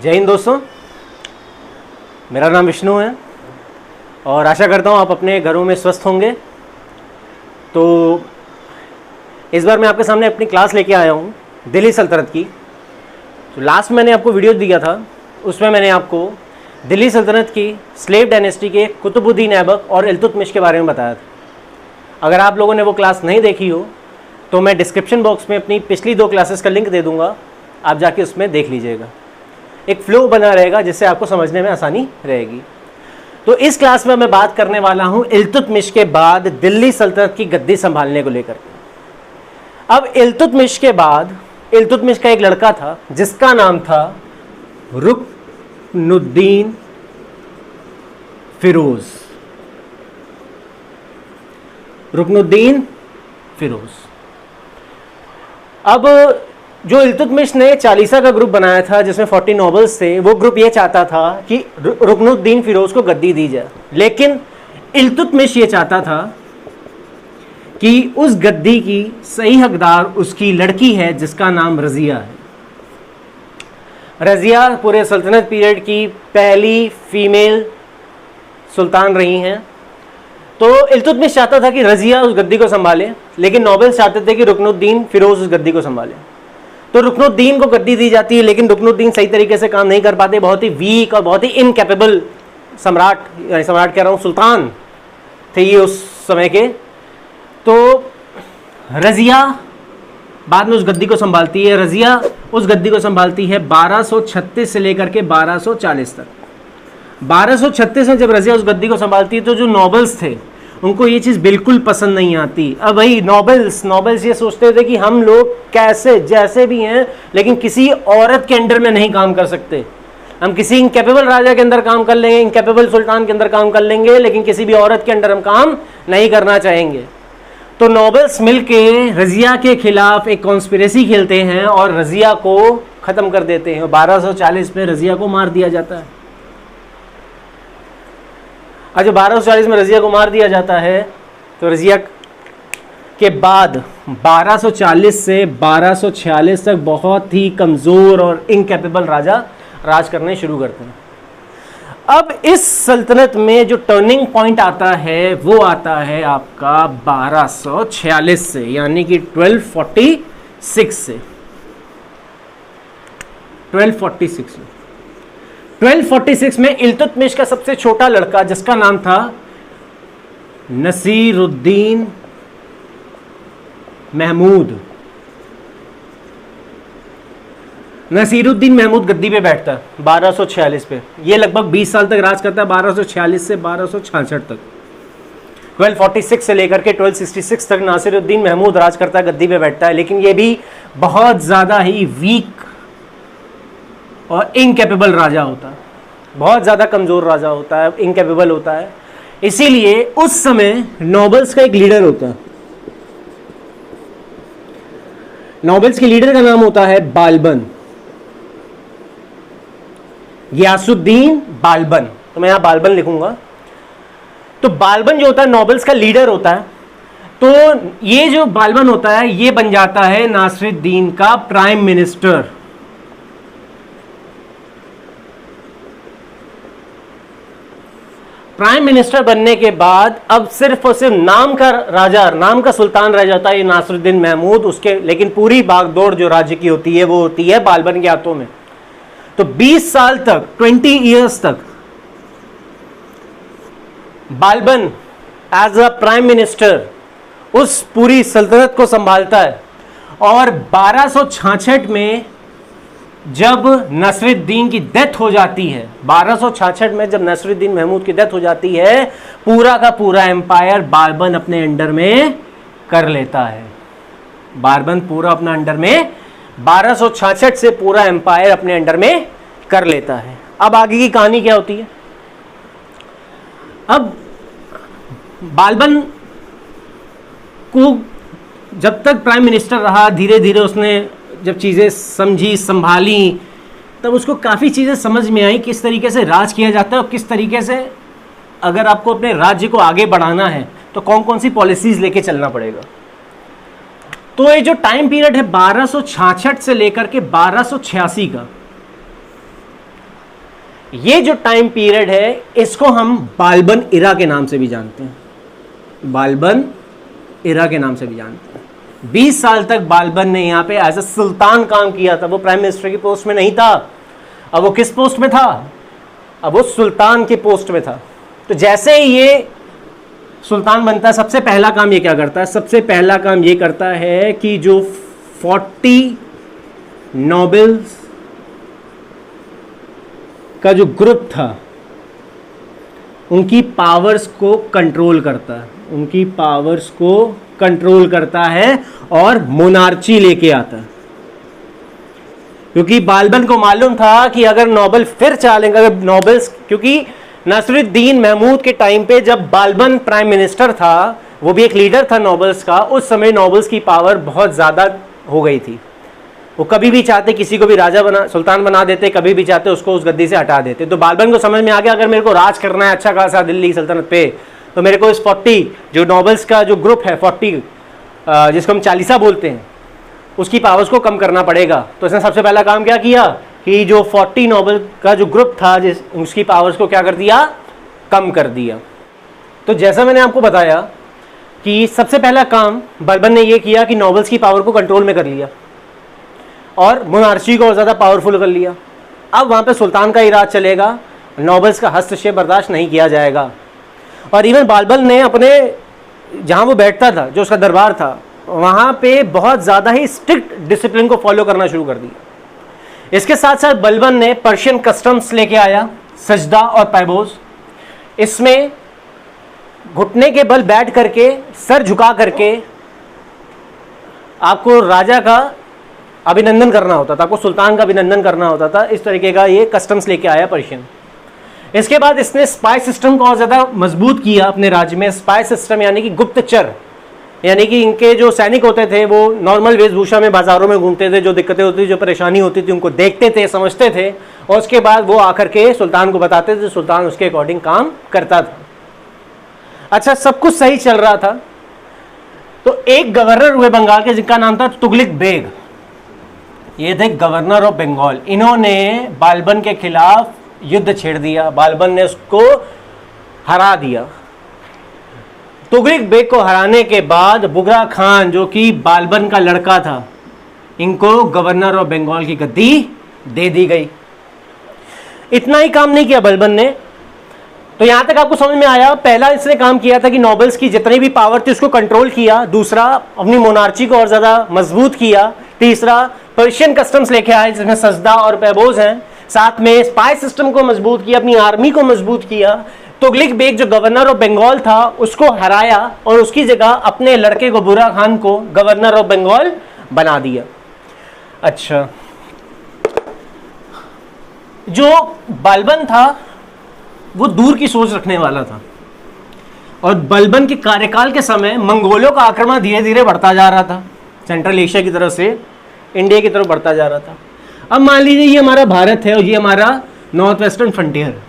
जय हिंद दोस्तों, मेरा नाम विष्णु है और आशा करता हूँ आप अपने घरों में स्वस्थ होंगे। तो इस बार मैं आपके सामने अपनी क्लास लेके आया हूँ दिल्ली सल्तनत की। तो लास्ट मैंने आपको वीडियो दिया था, उसमें मैंने आपको दिल्ली सल्तनत की स्लेव डायनेस्टी के कुतुबुद्दीन ऐबक और इल्तुतमिश के बारे में बताया था। अगर आप लोगों ने वो क्लास नहीं देखी हो तो मैं डिस्क्रिप्शन बॉक्स में अपनी पिछली 2 क्लासेस का लिंक दे दूँगा, आप जाके उसमें देख लीजिएगा। एक फ्लो बना रहेगा जिससे आपको समझने में आसानी रहेगी। तो इस क्लास में मैं बात करने वाला हूं इल्तुतमिश के बाद दिल्ली सल्तनत की गद्दी संभालने को लेकर। अब इल्तुतमिश के बाद इल्तुतमिश का एक लड़का था जिसका नाम था रुकनुद्दीन फिरोज। रुकनुद्दीन फिरोज। अब जो इल्तुतमिश ने चालीसा का ग्रुप बनाया था जिसमें 40 नॉबल्स थे, वो ग्रुप ये चाहता था कि रुकनुद्दीन फिरोज को गद्दी दी जाए, लेकिन इल्तुतमिश ये चाहता था कि उस गद्दी की सही हकदार उसकी लड़की है जिसका नाम रजिया है। रजिया पूरे सल्तनत पीरियड की पहली फीमेल सुल्तान रही हैं। तो इल्तुतमिश चाहता था कि रजिया उस गद्दी को संभाले, लेकिन नॉबल्स चाहते थे कि रुकनुद्दीन फिरोज उस गद्दी को संभाले। तो रुकनुद्दीन को गद्दी दी जाती है, लेकिन रुकनुद्दीन सही तरीके से काम नहीं कर पाते, बहुत ही वीक और बहुत ही इनकैपेबल सम्राट कह रहा हूँ सुल्तान थे ये उस समय के। तो रजिया बाद में उस गद्दी को संभालती है। रजिया उस गद्दी को संभालती है 1236 से लेकर के 1240 तक। 1236 में जब रजिया उस गद्दी को संभालती है तो जो नॉबल्स थे उनको ये चीज़ बिल्कुल पसंद नहीं आती। अब भाई नॉबल्स ये सोचते थे कि हम लोग कैसे जैसे भी हैं, लेकिन किसी औरत के अंडर में नहीं काम कर सकते। हम किसी इनकैपेबल राजा के अंदर काम कर लेंगे, इनकैपेबल सुल्तान के अंदर काम कर लेंगे, लेकिन किसी भी औरत के अंडर हम काम नहीं करना चाहेंगे। तो नॉबल्स मिलके रजिया के खिलाफ एक कॉन्स्पिरेसी खेलते हैं और रजिया को ख़त्म कर देते हैं। 1240 में रजिया को मार दिया जाता है। आज 1240 में रजिया को मार दिया जाता है तो रजिया के बाद 1240 से 1246 तक बहुत ही कमज़ोर और इनकैपेबल राजा राज करने शुरू करते हैं। अब इस सल्तनत में जो टर्निंग पॉइंट आता है वो आता है आपका 1246 से, यानी कि 1246 से 1246 में इल्तुतमिश का सबसे छोटा लड़का जिसका नाम था नसीरुद्दीन महमूद। नसीरुद्दीन महमूद गद्दी पे बैठता है 1246 पे। ये लगभग 20 साल तक राज करता है, 1246 से 1266 तक। 1246 से लेकर के 1266 तक नसीरुद्दीन महमूद राज करता है, गद्दी पे बैठता है, लेकिन ये भी बहुत ज़्यादा ही वीक और इनकैपेबल राजा होता है, बहुत ज़्यादा कमज़ोर राजा होता है, इनकैपेबल होता है। इसीलिए उस समय नॉबल्स का एक लीडर होता है। नॉबल्स के लीडर का नाम होता है बालबन, गियासुद्दीन बालबन। तो मैं यहां बालबन लिखूंगा। तो बालबन जो होता है नॉबल्स का लीडर होता है। तो ये जो बालबन होता है ये बन जाता है नासिरुद्दीन का प्राइम मिनिस्टर। प्राइम मिनिस्टर बनने के बाद अब सिर्फ और सिर्फ नाम का राजा, नाम का सुल्तान रह जाता है ये नासिरुद्दीन महमूद उसके, लेकिन पूरी बागडोर जो राज्य की होती है वो होती है बालबन के हाथों में। तो 20 साल तक, 20 इयर्स तक Balban as a prime minister उस पूरी सल्तनत को संभालता है। और 1266 में जब नसीरुद्दीन की डेथ हो जाती है, 1266 में जब नसीरुद्दीन महमूद की डेथ हो जाती है, पूरा का पूरा एम्पायर बालबन अपने अंडर में कर लेता है। बालबन पूरा अपना अंडर में 1266 से पूरा एम्पायर अपने अंडर में कर लेता है। अब आगे की कहानी क्या होती है? अब बालबन को जब तक प्राइम मिनिस्टर रहा, धीरे धीरे उसने जब चीज़ें समझी संभाली, तब उसको काफ़ी चीज़ें समझ में आई किस तरीके से राज किया जाता है और किस तरीके से अगर आपको अपने राज्य को आगे बढ़ाना है तो कौन कौन सी पॉलिसीज़ लेके चलना पड़ेगा। तो ये जो टाइम पीरियड है 1266 से लेकर के 1286 का, ये जो टाइम पीरियड है इसको हम बाल्बन इरा के नाम से भी जानते हैं, बाल्बन इरा के नाम से भी जानते हैं। 20 साल तक बाल्बन ने यहाँ पे एज ए सुल्तान काम किया था। वो प्राइम मिनिस्टर की पोस्ट में नहीं था, अब वो किस पोस्ट में था? अब वो सुल्तान के पोस्ट में था। तो जैसे ही ये सुल्तान बनता है, सबसे पहला काम ये क्या करता है? सबसे पहला काम ये करता है कि जो 40 नोबेल्स का जो ग्रुप था उनकी पावर्स को कंट्रोल करता है, उनकी पावर्स को कंट्रोल करता है और मोनार्ची लेके आता है। क्योंकि बाल्बन को मालूम था कि अगर नोबेल फिर चलेंगे, अगर नोबेल्स, क्योंकि नासिरुद्दीन महमूद के टाइम पे जब बाल्बन प्राइम मिनिस्टर था, वो भी एक लीडर था नोबेल्स का, उस समय नोबेल्स की पावर बहुत ज़्यादा हो गई थी। वो कभी भी चाहते किसी को भी राजा बना, सुल्तान बना देते, कभी भी चाहते उसको उस गद्दी से हटा देते। तो बाल्बन को समझ में आ गया अगर मेरे को राज करना है अच्छा खासा दिल्ली की सल्तनत पे, तो मेरे को इस 40 जो नोबेल्स का जो ग्रुप है 40 जिसको हम चालीसा बोलते हैं, उसकी पावर्स को कम करना पड़ेगा। तो इसने सबसे पहला काम क्या किया कि जो 40 नोबेल का जो ग्रुप था उसकी पावर्स को क्या कर दिया? कम कर दिया। तो जैसा मैंने आपको बताया कि सबसे पहला काम बाल्बन ने ये किया कि नोबेल्स की पावर को कंट्रोल में कर लिया और मोनार्ची को और ज़्यादा पावरफुल कर लिया। अब वहाँ पे सुल्तान का ही राज चलेगा, नोबेल्स का हस्तक्षेप बर्दाश्त नहीं किया जाएगा। और इवन बाल्बन ने अपने जहाँ वो बैठता था, जो उसका दरबार था, वहाँ पे बहुत ज़्यादा ही स्ट्रिक्ट डिसिप्लिन को फॉलो करना शुरू कर दिया। इसके साथ साथ बाल्बन ने पर्शियन कस्टम्स लेके आया, सजदा और पैबोज। इसमें घुटने के बल बैठ करके, सर झुका करके आपको राजा का अभिनंदन करना होता था, आपको सुल्तान का अभिनंदन करना होता था। इस तरीके का ये कस्टम्स लेके आया पर्शियन। इसके बाद इसने स्पाई सिस्टम को और ज़्यादा मजबूत किया अपने राज्य में। स्पाई सिस्टम यानी कि गुप्तचर, यानी कि इनके जो सैनिक होते थे वो नॉर्मल वेशभूषा में बाजारों में घूमते थे, जो दिक्कतें होती थी, जो परेशानी होती थी, उनको देखते थे, समझते थे और उसके बाद वो आकर के सुल्तान को बताते थे, सुल्तान उसके अकॉर्डिंग काम करता था। अच्छा, सब कुछ सही चल रहा था तो एक गवर्नर हुए बंगाल के जिनका नाम था तुगलक बेग। ये थे गवर्नर ऑफ बंगाल। इन्होंने बाल्बन के खिलाफ युद्ध छेड़ दिया, बाल्बन ने उसको हरा दिया। तुगलक बेग को हराने के बाद बुगरा खान जो कि बाल्बन का लड़का था, इनको गवर्नर ऑफ बंगाल की गद्दी दे दी गई। इतना ही काम नहीं किया बाल्बन ने। तो यहां तक आपको समझ में आया, पहला इसने काम किया था कि नोबेल्स की जितनी भी पावर थी उसको कंट्रोल किया। दूसरा, अपनी मोनार्ची को और ज्यादा मजबूत किया। तीसरा, पर्शियन कस्टम्स लेके आए जिसमें सजदा और पैबोज हैं। साथ में स्पाई सिस्टम को मजबूत किया, अपनी आर्मी को मजबूत किया। तुगलक बेग जो गवर्नर ऑफ बंगाल था उसको हराया और उसकी जगह अपने लड़के को बुगरा खान को गवर्नर ऑफ बंगाल बना दिया। अच्छा, जो बाल्बन था वो दूर की सोच रखने वाला था और बाल्बन के कार्यकाल के समय मंगोलों का आक्रमण धीरे धीरे बढ़ता जा रहा था, सेंट्रल एशिया की तरफ से इंडिया की तरफ बढ़ता जा रहा था। अब मान लीजिए ये हमारा भारत है और ये हमारा नॉर्थ वेस्टर्न फ्रंटियर है,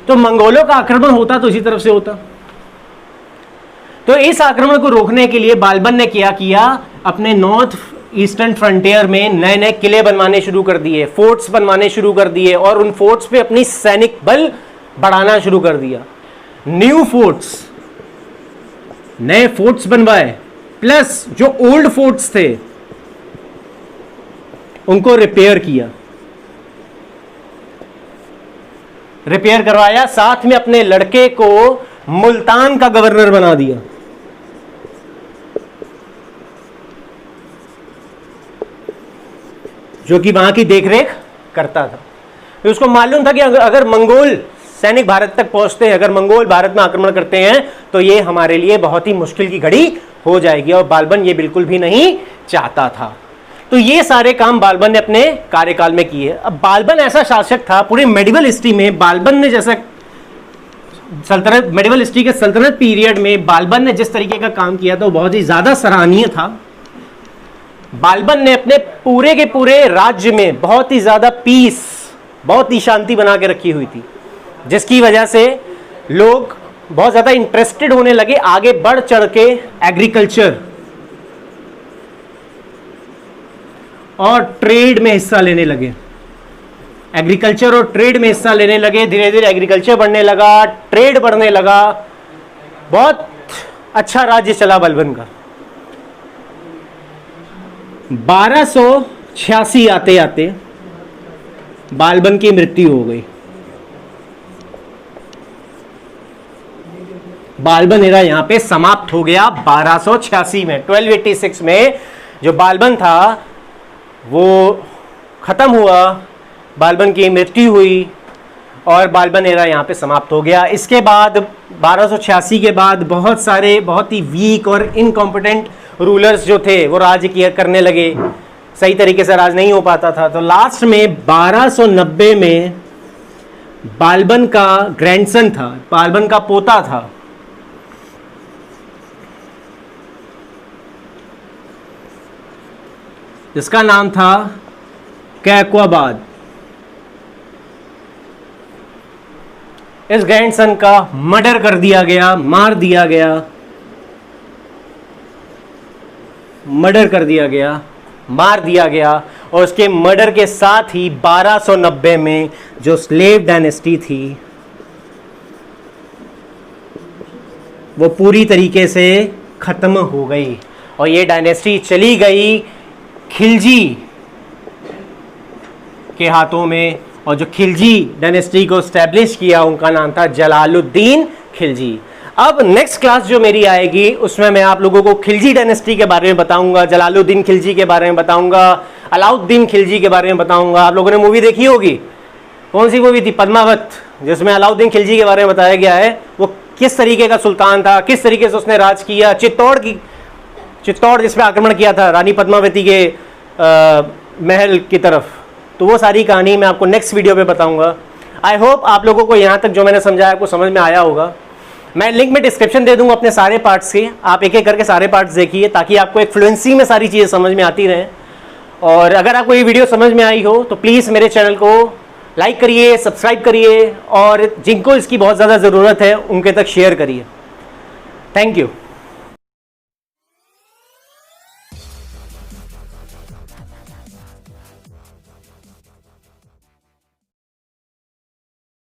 तो मंगोलों का आक्रमण होता तो इसी तरफ से होता। तो इस आक्रमण को रोकने के लिए बाल्बन ने क्या किया, अपने नॉर्थ ईस्टर्न फ्रंटियर में नए नए किले बनवाने शुरू कर दिए, फोर्ट्स बनवाने शुरू कर दिए और उन फोर्ट्स पे अपनी सैनिक बल बढ़ाना शुरू कर दिया। न्यू फोर्ट्स, नए फोर्ट्स बनवाए, प्लस जो ओल्ड फोर्ट्स थे उनको रिपेयर किया, रिपेयर करवाया। साथ में अपने लड़के को मुल्तान का गवर्नर बना दिया। जो कि वहां की देखरेख करता था। तो उसको मालूम था कि अगर मंगोल सैनिक भारत तक पहुंचते हैं, अगर मंगोल भारत में आक्रमण करते हैं तो ये हमारे लिए बहुत ही मुश्किल की घड़ी हो जाएगी और बाल्बन ये बिल्कुल भी नहीं चाहता था। तो ये सारे काम बाल्बन ने अपने कार्यकाल में किए। अब बाल्बन ऐसा शासक था, पूरे मेडिवल हिस्ट्री में बाल्बन ने जैसा सल्तनत, मेडिवल हिस्ट्री के सल्तनत पीरियड में बाल्बन ने जिस तरीके का काम किया था वो बहुत ही ज्यादा सराहनीय था। बाल्बन ने अपने पूरे के पूरे राज्य में बहुत ही ज्यादा पीस, बहुत ही शांति बना के रखी हुई थी, जिसकी वजह से लोग बहुत ज्यादा इंटरेस्टेड होने लगे, आगे बढ़ चढ़ के एग्रीकल्चर और ट्रेड में हिस्सा लेने लगे। एग्रीकल्चर और ट्रेड में हिस्सा लेने लगे। धीरे धीरे एग्रीकल्चर बढ़ने लगा, ट्रेड बढ़ने लगा। बहुत अच्छा राज्य चला बालबन का। 1286 आते आते बालबन की मृत्यु हो गई। बालबन एरा यहां पे समाप्त हो गया 1286 में। 1286 में जो बालबन था वो खत्म हुआ, बालबन की मृत्यु हुई और बालबन एरा यहाँ पे समाप्त हो गया। इसके बाद 1286 के बाद बहुत सारे बहुत ही वीक और इनकॉम्पिटेंट रूलर्स जो थे वो राज्य किया करने लगे, सही तरीके से राज नहीं हो पाता था। तो लास्ट में 1290 में बालबन का ग्रैंडसन था, बालबन का पोता था, जिसका नाम था कैकवाबाद। इस ग्रैंडसन का मर्डर कर दिया गया, मार दिया गया, मर्डर कर दिया गया, मार दिया गया। और उसके मर्डर के साथ ही 1290 में जो स्लेव डायनेस्टी थी वो पूरी तरीके से खत्म हो गई और ये डायनेस्टी चली गई खिलजी के हाथों में। और जो खिलजी डायनेस्टी को स्टैब्लिश किया उनका नाम था जलालुद्दीन खिलजी। अब नेक्स्ट क्लास जो मेरी आएगी उसमें मैं आप लोगों को खिलजी डायनेस्टी के बारे में बताऊंगा, जलालुद्दीन खिलजी के बारे में बताऊंगा, अलाउद्दीन खिलजी के बारे में बताऊंगा। आप लोगों ने मूवी देखी होगी, कौन सी मूवी थी? पद्मावत, जिसमें अलाउद्दीन खिलजी के बारे में बताया गया है वो किस तरीके का सुल्तान था, किस तरीके से उसने राज किया। चित्तौड़ जिसमें आक्रमण किया था रानी पद्मावती के महल की तरफ। तो वो सारी कहानी मैं आपको नेक्स्ट वीडियो पे बताऊंगा। आई होप आप लोगों को यहाँ तक जो मैंने समझाया आपको समझ में आया होगा। मैं लिंक में डिस्क्रिप्शन दे दूंगा अपने सारे पार्ट्स के, आप एक एक करके सारे पार्ट्स देखिए ताकि आपको एक फ्लुएंसी में सारी चीज़ें समझ में आती रहें। और अगर आपको ये वीडियो समझ में आई हो तो प्लीज़ मेरे चैनल को लाइक करिए, सब्सक्राइब करिए और जिनको इसकी बहुत ज़्यादा ज़रूरत है उनके तक शेयर करिए। Thank you.